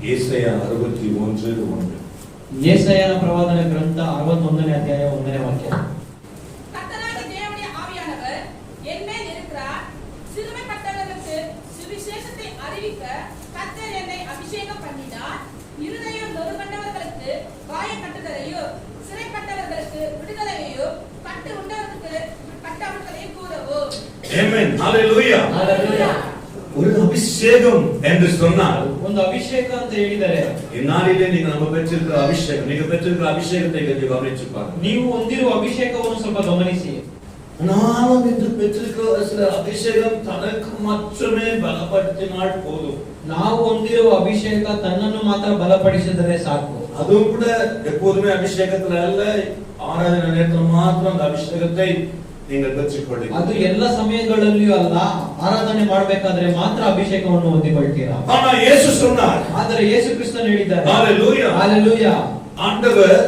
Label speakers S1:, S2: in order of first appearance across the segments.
S1: ஏசாயா 61:1.
S2: ஏசாಯನ ಪ್ರವಾದನೆ ಗ್ರಂಥ 61ನೇ ಅಧ್ಯಾಯ 1ನೇ ವಾಕ್ಯ.
S3: கர்த்தராகிய தேவனுடைய ஆவியானவர் என்மேல் இருக்கிறார். சிறுமைப்பட்டவர்களுக்கு சுவிசேஷத்தை அறிவிக்க கர்த்தர் என்னை அபிஷேகம் பண்ணினார். இருதயம் நொறுங்கண்டவர்களுக்கு வாயை கட்டுதலையும், சிறைப்பட்டவர்களுக்கு விடுதலையையும், கட்டு உண்டவர்களுக்கு கட்டவிழ்தலையும் கூறவும்.
S1: ஆமென். ஹalleluya.
S2: ஹalleluya.
S1: ஒரு அபிஷேகம் என்று சொன்னால்
S2: ಒಂದು ಅಭಿಷೇಕ ಅಂತ ಹೇಳಿದರೆ
S1: இந்நாளிலே நீங்க நம்ம பெற்றிருக்கிற அபிஷேகம், நீங்க பெற்றிருக்கிற அபிஷேகத்தை கொஞ்சம் கவனிச்சு பாருங்க.
S2: ನೀವು ಹೊಂದಿರುವ ಅಭಿಷೇಕವನ್ನು ಸ್ವಲ್ಪ ಗಮನಿಸಿ.
S1: நானும் இன்று பெற்றிருக்கிற சில அபிஷேகம் தனக்கு மட்டுமே பலப்படுத்தினால் போதும்.
S2: ನಾವು ಹೊಂದಿರುವ ಅಭಿಷೇಕ ತನ್ನನ್ನು ಮಾತ್ರ ಬಲಪಡಿಸಿದರೆ ಸಾಕು.
S1: அதுவும் கூட எப்போதுமே அபிஷேகத்துல அல்ல, ஆராதனை நேரத்தில் மாத்திரம் அந்த அபிஷேகத்தை நீங்கள் பெற்றுக்கொள்ளுங்கள்.
S2: ಅದು ಎಲ್ಲ ಸಮಯಗಳಲ್ಲಿಯೂ ಅಲ್ಲ, ಆರಾಧನೆ ಮಾಡಬೇಕಾದ್ರೆ ಮಾತ್ರ ಅಭಿಷೇಕವನ್ನು ಹೊಂದಿಕೊಳ್ಳುತ್ತೀರಾ.
S1: ஆனா இயேசு சொன்னார்,
S2: ಆದರೆ ಯೇಸು ಕ್ರಿಸ್ತನು ಹೇಳಿದ್ದಾರೆ.
S1: ஹalleluya.
S2: ஹalleluya.
S1: ஆண்டவர்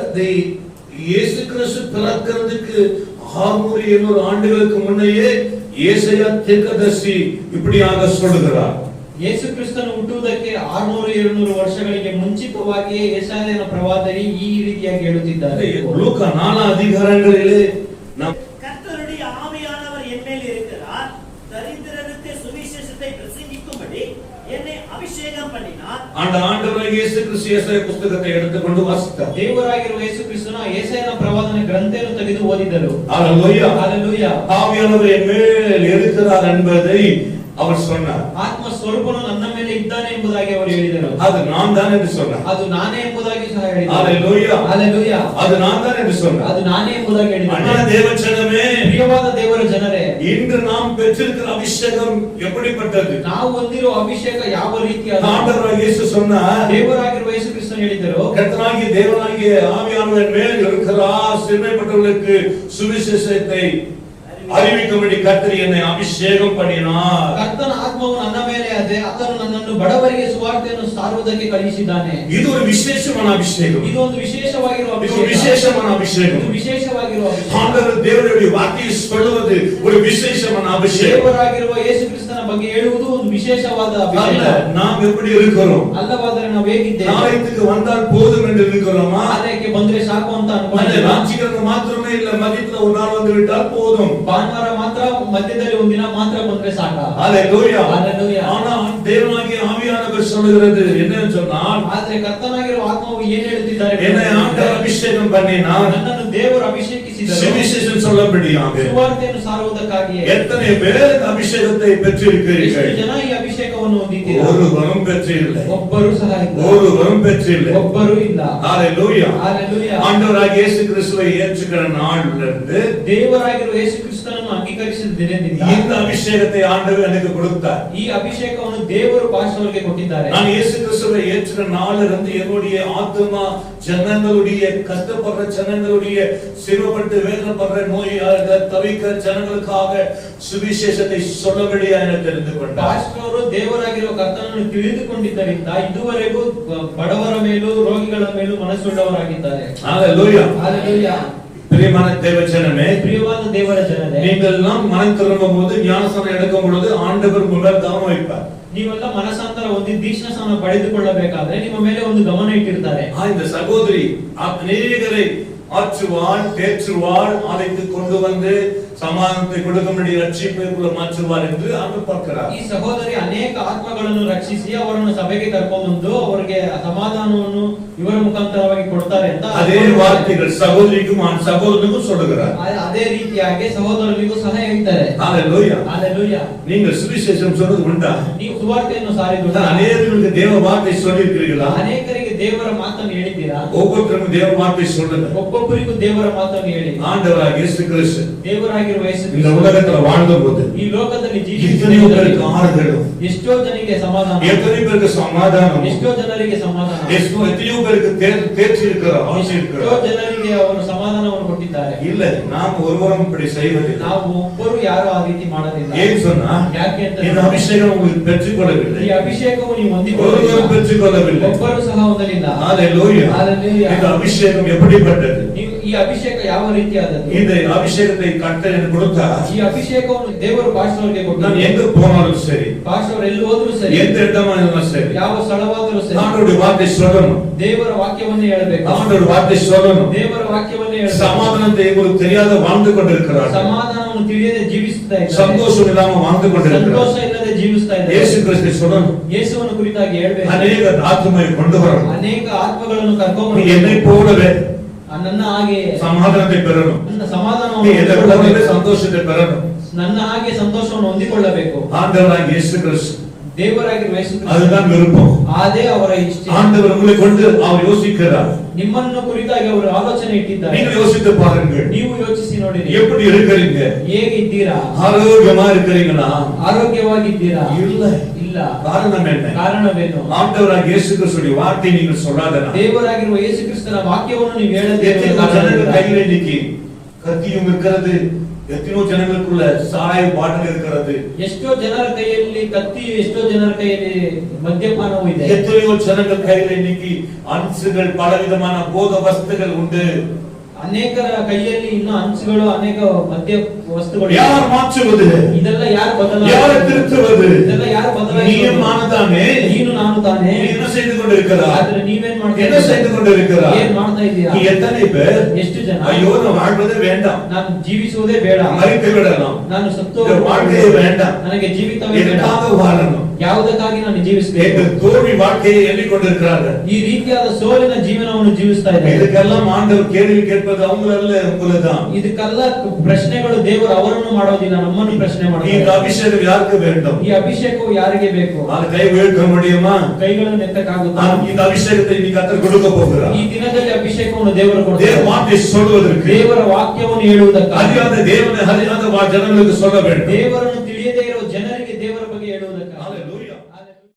S1: இயேசு கிறிஸ்து பிறக்கிறதுக்கு 600-700 ஆண்டுகளுக்கு முன்னையே ஏசாயா தீர்க்கதரிசி இப்படியாக சொல்லுகிறார்.
S2: ಯೇಸು ಕ್ರಿಸ್ತನು ಹುಟ್ಟುವುದಕ್ಕೆ 600-700 ವರ್ಷಗಳಿಗೆ ಮುಂಚಿತವಾಗಿಯೇ ಯೆಶಾಯನ ಪ್ರವಾದನೆ ಈ ರೀತಿಯಾಗಿ ಹೇಳುತ್ತಿದ್ದಾರೆ.
S1: லூக்கா 4 அதிகாரங்களிலே நாம்
S4: கர்த்தருடைய ஆவியானவர் என்மேல் இருக்கிறார், தரித்திரருக்கு சுவிசேஷத்தை பிரசங்கிக்கும்படி என்னை அபிஷேகம் பண்ணினார்.
S1: ஆண்டவராகிய இயேசு கிறிஸ்து ஏசாயா புத்தகத்தை எடுத்துக்கொண்டு வாசித்தார்.
S2: ದೇವರಾಗಿರುವ ಯೇಸು ಕ್ರಿಸ್ತನು ಯೆಶಾಯನ ಪ್ರವಾದನೆ ಗ್ರಂಥವನ್ನು ತೆಗೆದು ಓದಿದರು.
S1: ஹalleluya.
S2: ஹalleluya.
S1: ஆவியானவர் என்மேல் இருக்கிறார் என்பதை அவர் சொன்னார்.
S2: ಆತ್ಮ ಸ್ವರೂಪನು ನನ್ನ ಮೇಲೆ ಇದ್ದಾನೆ ಎಂಬುದಾಗಿ ಅವರು ಹೇಳಿದರು.
S1: அது நான் தான் என்று சொன்னார்.
S2: ಅದು ನಾನೇ ಎಂಬುದಾಗಿ ಸಹ ಹೇಳಿದರು.
S1: ஹalleluya.
S2: ஹalleluya.
S1: அது நான் தான் என்று சொன்னார்.
S2: ಅದು ನಾನೇ ಎಂಬುದಾಗಿ ಹೇಳಿದರು.
S1: அண்ணா தேவச்சனமே,
S2: ಪ್ರಿಯವಾದ ದೇವರ ಜನರೇ,
S1: இன்று நாம் பெற்றிருக்கிற அபிஷேகம் எப்படிப்பட்டது?
S2: ನಾವು ಹೊಂದಿರುವ ಅಭಿಷೇಕ ಯಾವ ರೀತಿಯಾದ?
S1: ஆண்டவராகிய இயேசு சொன்னார்,
S2: ದೇವರಾಗಿರುವ ಯೇಸು ಕ್ರಿಸ್ತನು ಹೇಳಿದರು,
S1: கர்த்தராகிய தேவனாகிய ஆவியானவர் மேல் இருக்கிறார், சிறுமைப்பட்டவர்களுக்கு சுவிசேஷத்தை அறிவிக்கும்படி கர்த்தர் என்னை அபிஷேகம் பண்ணினார்.
S2: ಕರ್ತನ ಆತ್ಮವು ನನ್ನ ಮೇಲೆ ಇದೆ, ಆತನು ನನ್ನನ್ನು ಬಡವರಿಗೆ ಸುವಾರ್ತೆಯನ್ನು ಸಾರುವುದಕ್ಕೆ ಕಳುಹಿಸಿದ್ದಾನೆ.
S1: இது ஒரு விசேஷமான அபிஷேகம்.
S2: ಇದು ಒಂದು ವಿಶೇಷವಾಗಿರುವ
S1: இது
S2: ಅಭಿಷೇಕ.
S1: ஒரு விசேஷமான அபிஷேகம்.
S2: ಇದು ವಿಶೇಷವಾಗಿರುವ ಅಭಿಷೇಕ.
S1: ஆண்டவர் தேவனுடைய வார்த்தையை சொல்வது ஒரு விசேஷமான அபிஷேகம்.
S2: ದೇವರಾಗಿರುವ ಯೇಸು ಕ್ರಿಸ್ತನ ಬಗ್ಗೆ ಹೇಳುವುದು ಒಂದು ವಿಶೇಷವಾದ ಅಭಿಷೇಕ.
S1: நாம் எப்படி இருக்கிறோம்?
S2: ಅಲ್ಲವಾದರೆ ನಾವು ಹೇಗಿದ್ದೇವೆ?
S1: நாளைக்கு வந்தால் போதும் என்று இருக்கிறோமா?
S2: ಆಲಯಕ್ಕೆ ಬಂದ್ರೆ ಸಾಕು ಅಂತ
S1: அந்த
S2: ಅನ್ಕೊಂಡಿದ್ದೇವೆ.
S1: ஞாயிற்றுக்கிழமை மாத்திரமே இல்ல, மதியத்துல ஒரு நாள் வந்து விட்டால் போதும்.
S2: ಭಾನುವಾರ ಮಾತ್ರ, ಮಧ್ಯದಲ್ಲಿ ಒಂದಿನ ಮಾತ್ರ ಬಂದ್ರೆ ಸಾಕು.
S1: ஹalleluya.
S2: ஹalleluya.
S1: ஆனா தேவனாகிய ஆவியானவர் சொல்கிறது என்னன்னு சொன்னால்,
S2: ಆದ್ರೆ ಕರ್ತನಾಗಿರುವ ಆತ್ಮವು ಏನ್ ಹೇಳುತ್ತಿದ್ದಾರೆ?
S1: என்னை ஆண்டவர் அபிஷேகம் பண்ணினார்,
S2: ನನ್ನನ್ನು ದೇವರು ಅಭಿಷೇಕಿಸಿದರು
S1: சுவிசேஷம் சொல்லபடியாக.
S2: ಸುವಾರ್ತೆಯನ್ನು ಸಾರುವುದಕ್ಕಾಗಿಯೇ.
S1: எத்தனை பேர் அபிஷேகத்தை பெற்றிருக்கிறீர்கள்?
S2: ಎಷ್ಟು ಜನ ಈ ಅಭಿಷೇಕವನ್ನು ಹೊಂದಿದ್ದೀರಾ?
S1: ஒருவரும் பெற்றில்லை,
S2: ಒಬ್ಬರು ಸಹ ಇಲ್ಲ.
S1: ஒருவரும் பெற்றில்லை.
S2: ಒಬ್ಬರು ಇಲ್ಲ.
S1: ஹalleluya.
S2: ஹalleluya.
S1: ஆண்டவராகிய இயேசு கிறிஸ்துவை ஏற்றுக்கிற நாளிலிருந்து
S2: ದೇವರಾಗಿರುವ ಯೇಸು ಕ್ರಿಸ್ತನನ್ನು ಅಂಗೀಕರಿಸಿದ ದಿನದಿಂದ
S1: இந்த அபிஷேகத்தை ஆண்டவர் எனக்கு கொடுத்தார்.
S2: ಈ ಅಭಿಷೇಕವನ್ನು ದೇವರು ಪಾಸ್ಟರ್ಗೆ ಕೊಟ್ಟಿದ್ದಾರೆ.
S1: நான் இயேசு கிறிஸ்துவை ஏற்றுக்கிற நாளிலிருந்து என்னுடைய ஆத்துமா ஜனங்களுடைய கஷ்டப்படுற ஜனங்களுடைய சிறுபட்டு வேதனைப்படுற நோயாக தவிக்கிற ஜனங்களுக்காக சுவிசேஷத்தை சொல்லபடியா எனக்கு தெரிந்து கொண்டார்.
S2: ಪಾಸ್ಟರ್ ಅವರು ದೇವರಾಗಿರುವ ಕರ್ತನನ್ನು ತಿಳಿದುಕೊಂಡಿದ್ದರಿಂದ ಇದುವರೆಗೂ ಬಡವರ ಮೇಲೂ ರೋಗಿಗಳ ಮೇಲೂ ಮನಸ್ಸುಳ್ಳವರಾಗಿದ್ದಾರೆ.
S1: ஹalleluya.
S2: ஹalleluya.
S1: பிரியமான தேவஜனமே,
S2: ಪ್ರಿಯವಾದ ದೇವರ ಜನರೇ,
S1: நீங்கள் எல்லாம் மனம் திரும்பும் போது ஞானஸ்நானம் எடுக்கும் பொழுது ஆண்டவர் உங்கள் கவனம் வைப்பார்.
S2: ನೀವೆಲ್ಲ ಮನಸಾಂತರ ಹೊಂದಿ ದೀಕ್ಷಾಸ್ನಾನ ಪಡೆದುಕೊಳ್ಳಬೇಕಾದ್ರೆ ನಿಮ್ಮ ಮೇಲೆ ಒಂದು ಗಮನ ಇಟ್ಟಿರ್ತಾರೆ.
S1: இந்த சகோதரி அநேகரை ஆற்றுவாள், தேற்றுவாள், அழைத்து கொண்டு வந்து சமாதானத்தை கொடுக்கும்படி ரட்சிப்புக்குள்ள மாற்றுவார் என்று அவர் பார்க்கிறார்.
S2: ಈ ಸಹೋದರಿ ಅನೇಕ ಆತ್ಮಗಳನ್ನು ರಕ್ಷಿಸಿ ಅವರನ್ನು ಸಭೆಗೆ ಕರ್ಕೊಂಡು ಅವರಿಗೆ ಸಮಾಧಾನವನ್ನು ಇವರ ಮುಖಾಂತರವಾಗಿ ಕೊಡ್ತಾರೆ ಅಂತ
S1: அதே வார்த்தைகள் சகோதரிக்கும் சகோதரனுக்கும் சொல்லுகிறார்.
S2: ಅದೇ ರೀತಿಯಾಗಿ ಸಹೋದರರಿಗೂ ಸಹ ಹೇಳ್ತಾರೆ.
S1: ஹalleluya.
S2: ஹalleluya.
S1: நீங்கள் சுவிசேஷம் சொல்றது உண்டா?
S2: ನೀವು ಸುವಾರ್ತೆಯನ್ನು ಸಾರಿದ್ದೀರಾ?
S1: அநேகருக்கு தேவ வார்த்தை சொல்லியிருக்கிறீர்களா?
S2: ಅನೇಕರಿಗೆ ದೇವರ ಮಾತನ್ನು ಹೇಳಿದ್ದೀರಾ?
S1: ஒவ்வொருத்தருக்கும் தேவ வார்த்தை சொல்லுங்க.
S2: ಒಬ್ಬೊಬ್ಬರಿಗೂ ದೇವರ ಮಾತನ್ನು ಹೇಳಿ.
S1: ஆண்டவராகிய இயேசு கிறிஸ்து
S2: ದೇವರಾಗಿರುವ ಯೇಸು
S1: இந்த
S2: ಕ್ರಿಸ್ತನು
S1: உலகத்துல வாழ்ந்தபோது
S2: ಈ ಲೋಕದಲ್ಲಿ
S1: எத்தனையோ பேருக்கு ஆறுதலும்,
S2: ಎಷ್ಟೋ ಜನರಿಗೆ ಸಮಾಧಾನ,
S1: எத்தனை பேருக்கு சமாதானம்,
S2: ಎಷ್ಟೋ ಜನರಿಗೆ ಸಮಾಧಾನ,
S1: எத்தனையோ பேருக்கு தேர்ச்சி இருக்கிற ஆசை இருக்கிற
S2: ಎಷ್ಟೋ ಜನರಿಗೆ ಅವರು ಸಮಾಧಾನವನ್ನು ಕೊಟ್ಟಿದ್ದಾರೆ.
S1: இல்ல, நாம் ஒருவரும் இப்படி செய்வதில்லை.
S2: ನಾವು ಒಬ್ಬರು ಯಾರು ಆ ರೀತಿ ಮಾಡೋದಿಲ್ಲ.
S1: ஏன் சொன்னா,
S2: ಯಾಕೆ ಅಂತ
S1: இந்த அபிஷேகம் உங்களுக்கு பெற்றுக்கொள்ளவில்லை,
S2: ಈ ಅಭಿಷೇಕವು ನೀವು
S1: ஒருவரும்
S2: ಹೊಂದಿಕೊಳ್ಳಲಿಲ್ಲ,
S1: பெற்றுக்கொள்ளவில்லை.
S2: ಒಬ್ಬರು ಸಹ ಹೊಂದಲಿಲ್ಲ.
S1: ஹalleluya.
S2: ஹalleluya.
S1: இந்த அபிஷேகம் எப்படிப்பட்டது?
S2: ನೀವು ಈ ಈ ಅಭಿಷೇಕ ಯಾವ ರೀತಿಯಾದದ್ದು?
S1: இந்த அபிஷேகத்தை கர்த்தர் எனக்கு கொடுத்தார்.
S2: ಈ ಅಭಿಷೇಕವನ್ನು ದೇವರು ಪಾಸ್ಟರ್ಗೆ
S1: நான்
S2: ಕೊಟ್ಟರು.
S1: எங்க போனாலும் சரி,
S2: ಪಾಸ್ಟರ್ ಎಲ್ಲಿ ಹೋದ್ರು ಸರಿ,
S1: எந்த இடமா இருந்தாலும் சரி,
S2: ಯಾವ ಸ್ಥಳವಾದರೂ ಸರಿ,
S1: ஆண்டவருடைய வார்த்தை சொல்லணும்.
S2: ದೇವರ ವಾಕ್ಯವನ್ನೇ ಹೇಳಬೇಕು.
S1: ஆண்டவருடைய வார்த்தை சொல்லணும்.
S2: ದೇವರ ವಾಕ್ಯವನ್ನೇ ಹೇಳಬೇಕು.
S1: சமாதானத்தை உங்களுக்கு தெரியாத வாழ்ந்து கொண்டிருக்கிறார்கள்.
S2: ಸಮಾಧಾನವನ್ನು ತಿಳಿಯದೆ ಜೀವಿಸ್ತಾ ಇದ್ದಾರೆ.
S1: சந்தோஷம் இல்லாம வாழ்ந்து
S2: ಸಂತೋಷ
S1: கொண்டிருக்கிறார்கள்.
S2: ಇಲ್ಲದೆ ಜೀವಿಸ್ತಾ ಇದ್ದಾರೆ.
S1: இயேசு கிறிஸ்து சொல்லணும்.
S2: ಯೇಸುವನ್ನು ಕುರಿತಾಗಿ ಹೇಳಬೇಕು.
S1: அநேக ஆத்துமை கொண்டு வரணும்.
S2: ಅನೇಕ ಆತ್ಮಗಳನ್ನು ಕರ್ಕೊಂಡು
S1: நீ என்னை போலவே
S2: ನನ್ನ ಹಾಗೆ
S1: சமாதானத்தை பெறணும்.
S2: ನನ್ನ
S1: நீ
S2: ಸಮಾಧಾನವನ್ನು
S1: என்னை போலவே
S2: ಹೊಂದಿಕೊಳ್ಳಬೇಕು.
S1: சந்தோஷத்தை பெறணும்.
S2: ನನ್ನ ಹಾಗೆ ಸಂತೋಷವನ್ನು ಹೊಂದಿಕೊಳ್ಳಬೇಕು.
S1: ஆண்டவராகிய இயேசு கிறிஸ்து
S2: ದೇವರಾಗಿರುವ ಯೇಸು ಕ್ರಿಸ್ತ
S1: அதுதான் விருப்பம்.
S2: ಅದೇ ಅವರ ಇಷ್ಟ.
S1: ஆண்டவர் உங்களை கொண்டு அவர் யோசிக்கிறார்.
S2: ನಿಮ್ಮನ್ನು ಕುರಿತಾಗಿ ಅವರು ಆಲೋಚನೆ ಇಟ್ಟಿದ್ದಾರೆ.
S1: நீங்கள் யோசித்து பாருங்கள்.
S2: ನೀವು ಯೋಚಿಸಿ ನೋಡಿ,
S1: எப்படி இருக்கிறீங்க?
S2: ಹೇಗಿದ್ದೀರಾ?
S1: ஆரோக்கியமா இருக்கிறீங்களா?
S2: ಆರೋಗ್ಯವಾಗಿದ್ದೀರಾ?
S1: இல்ல.
S2: ಇಲ್ಲ.
S1: காரணம் என்ன?
S2: ಕಾರಣವೇನು?
S1: ஆண்டவராகிய இயேசு கிறிஸ்துவின் வார்த்தை நீங்கள் சொல்லாதனா
S2: ದೇವರಾಗಿರುವ ಯೇಸು ಕ್ರಿಸ್ತನ ವಾಕ್ಯವನ್ನು ನೀವು ಹೇಳದೇ
S1: எத்தனை ஜனங்கள் கையில இன்னைக்கு கத்தியும் இருக்கிறது, எத்தனையோ ஜனங்களுக்குள்ள சாராய பாட்டில் இருக்கிறது,
S2: ಎಷ್ಟೋ ಜನರ ಕೈಯಲ್ಲಿ ಕತ್ತಿ, ಎಷ್ಟೋ ಜನರ ಕೈಯಲ್ಲಿ ಮದ್ಯಪಾನವೂ ಇದೆ.
S1: எத்தனையோ ஜனங்கள் கையில இன்னைக்கு அன்சுகள் பலவிதமான போத வஸ்துகள் உண்டு.
S2: ಅನೇಕರ ಕೈಯಲ್ಲಿ ಇನ್ನೂ ಹಂಚುಗಳು, ಅನೇಕ ಮದ್ಯ ವಸ್ತುಗಳು.
S1: யார் மாற்றுவது?
S2: ಇದೆಲ್ಲ ಯಾರು
S1: யாரை திருத்துவது?
S2: ಇದೆಲ್ಲ ಯಾರು
S1: நீயும் நானும் தானே.
S2: ನೀನು ನಾನು ತಾನೇ.
S1: நீ என்ன செய்து கொண்டிருக்கிறாய்?
S2: ಆದ್ರೆ ನೀವೇನ್
S1: என்ன
S2: ಮಾಡ್ತೀರಾ?
S1: செய்து கொண்டிருக்கிறாய்?
S2: ಏನ್ ಮಾಡ್ತಾ ಇದ್ದೀರಾ?
S1: நீ எத்தனை பேர்
S2: ಎಷ್ಟು ಜನ
S1: ஐயோ நான் வாழ்வதே வேண்டாம்,
S2: ನಾನು ಜೀವಿಸುವುದೇ ಬೇಡ,
S1: மறித்து விடலாம்,
S2: ನಾನು ಸತ್ತು
S1: இந்த வாழ்க்கையே வேண்டாம்,
S2: ನನಗೆ ಜೀವಿತವೇ ಬೇಡ,
S1: எதற்காக வாழணும்
S2: ಯಾವುದಕ್ಕಾಗಿ ನಾನು ಜೀವಿಸಬೇಕು?
S1: என்று தோல்வி வாழ்க்கையை எண்ணிக்கொண்டிருக்கிறார்கள்.
S2: ಈ ರೀತಿಯಾದ ಸೋಲಿನ ಜೀವನವನ್ನು ಜೀವಿಸ್ತಾ ಇದ್ದಾರೆ.
S1: இதுக்கெல்லாம் ஆண்டவர் கேள்வி கேட்பது அவங்களல்ல, உங்களுதான்.
S2: ಇದಕ್ಕೆಲ್ಲ ಪ್ರಶ್ನೆಗಳು ದೇವರು ಅವರನ್ನು ಮಾಡೋದಿಲ್ಲ, ನಮ್ಮನ್ನು ಪ್ರಶ್ನೆ
S1: இந்த
S2: ಮಾಡ್ತಾರೆ.
S1: அபிஷேகம் யாருக்கு வேண்டும்?
S2: ಈ ಅಭಿಷೇಕವು ಯಾರಿಗೆ ಬೇಕು?
S1: அது கை உயர்த்த முடியுமா?
S2: ಕೈಗಳನ್ನು ಎತ್ತಕ್ಕಾಗುತ್ತಾ?
S1: நான் இந்த அபிஷேகத்தை இன்னைக்கு கர்த்தர் கொடுக்க போகிறார்.
S2: ಈ ದಿನದಲ್ಲಿ ಅಭಿಷೇಕವನ್ನು ದೇವರು
S1: தேவ
S2: ಕೊಡ್ತಾರೆ.
S1: வார்த்தை சொல்வதற்கு,
S2: ದೇವರ ವಾಕ್ಯವನ್ನು ಹೇಳುವುದಕ್ಕಾಗಿ,
S1: அறியாத தேவனை அறியாத ஜனங்களுக்கு சொல்ல வேண்டும்.
S2: ದೇವರನ್ನು ತಿಳಿಯದೇ ಇರುವ ಜನರಿಗೆ ದೇವರ ಬಗ್ಗೆ ಹೇಳುವುದಕ್ಕಾಗಿ.
S1: Hallelujah.
S2: Hallelujah.